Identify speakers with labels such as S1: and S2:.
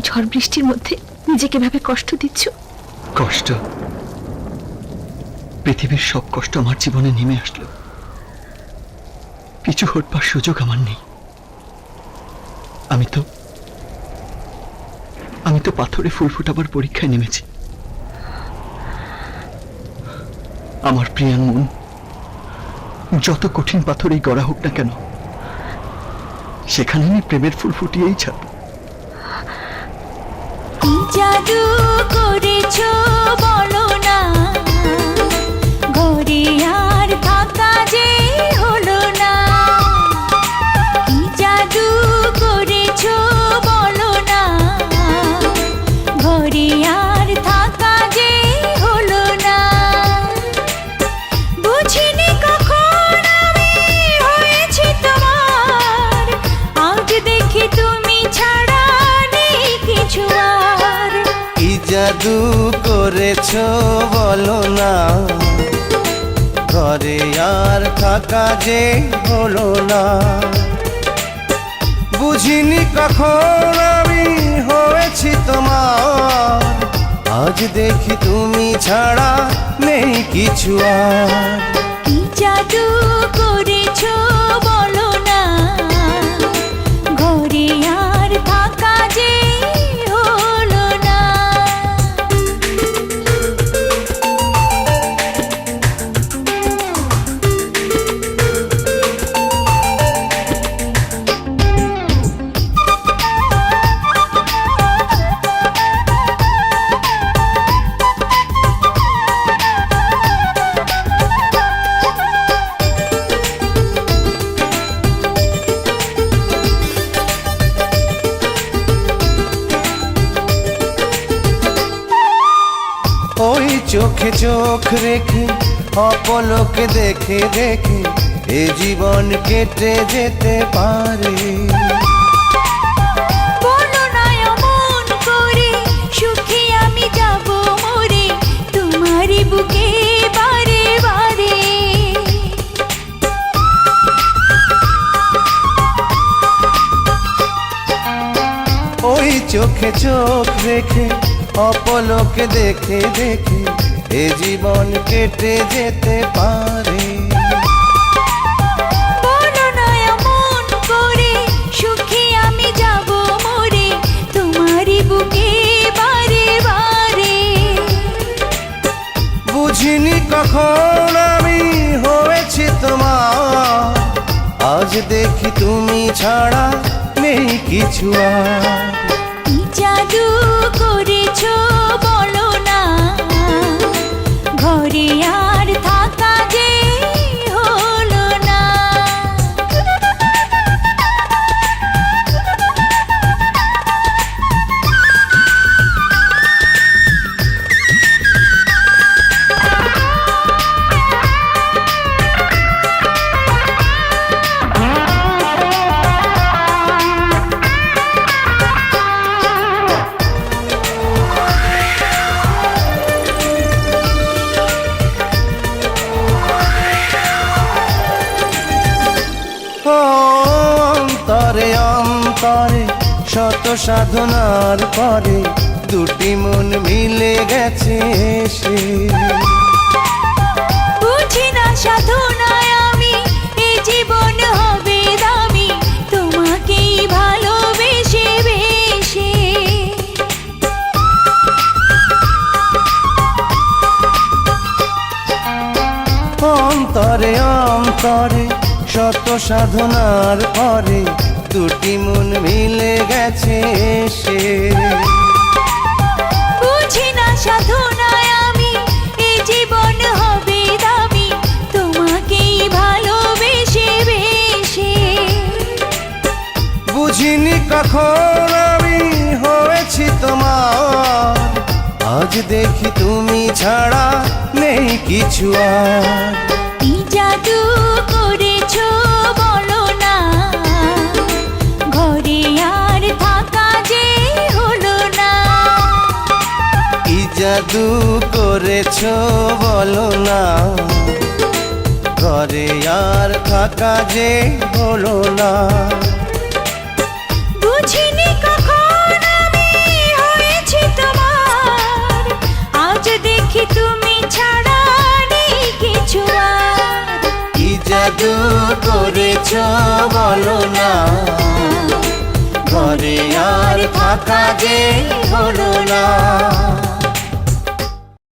S1: ঝড় বৃষ্টির মধ্যে নিজেকে ভাবে কষ্ট দিচ্ছ?
S2: কষ্ট? পৃথিবীর সব কষ্ট আমার জীবনে নেমে আসলো, কিছু হটবার সুযোগ আমার নেই। আমি তো পাথরে ফুল ফোটাবার পরীক্ষায় নেমেছি। আমার প্রিয়ার মন যত কঠিন পাথরেই গড়া হোক না কেন, সেখানে আমি প্রেমের ফুল ফুটিয়েই ছাড়ব।
S3: কি জাদু করেছো বলো না, ঘরে আর থাকা যে হলো না। কি জাদু করেছো বলো না, ঘরে আর থাকা যে হলো না। বুঝিনি কখন আমি হয়েছি তোমার, আজ দেখি তুমি ছাড়া নেই কিছু আর।
S4: কি জাদু করেছো বলো না, ঘরে আর থাকা যে হলো না। বুঝিনি কখন আমি হয়েছি তোমার, আজ দেখি তুমি ছাড়া নেই কিছু আর।
S3: কি জাদু করেছো বলো না, ঘরে আর থাকা যে হলো না।
S4: ওই চোখে চোখ রেখে অপলকে দেখে দেখে এ জীবন কেটে যেতে পারে।
S3: বলো না অমন করে, সুখে আমি যাব মরে তোমারই বুকে বারে বারে।
S4: ওই চোখে চোখ রেখে অপলকে দেখে দেখে এ জীবন কেটে যেতে পারে।
S3: বলো না এমন করে, সুখে আমি যাব মরে তোমারই বুকে বারে বারে।
S4: বুঝিনি কখন আমি হয়েছি তোমার, আজ দেখি তুমি ছাড়া নেই কিছু আর।
S3: কি জাদু করেছো বলো না, ঘরে আর থাকা যে হলো না।
S4: অন্তরে অন্তরে শত সাধনার পরে দুটি মন মিলে গেছে সে।
S3: বুঝি না সাধনায় আমি এ জীবন হবে দামি, তোমাকেই ভালোবেসে বেশে।
S4: অন্তরে অন্তরে শত সাধনার পরে দুটি মন মিলে গেছে সে।
S3: বুঝি না সাধনায় আমি এ জীবন হবে দামি, তোমাকেই ভালোবেসে বেশে।
S4: বুঝিনি কখন আমি হয়েছি তোমার, আজ দেখি তুমি ছাড়া নেই কিছু আর।
S3: কি জাদু করেছো বলো না, ঘরে আর থাকা যে হলো না।
S4: কি জাদু করেছো বলো না, ঘরে আর থাকা যে হলো না।
S3: বুঝিনি কখন আমি সখী তুমি ছাড়া নেই কিছু আর।
S4: কি জাদু করেছ বলো না, ঘরে আর থাকা যে হলো না।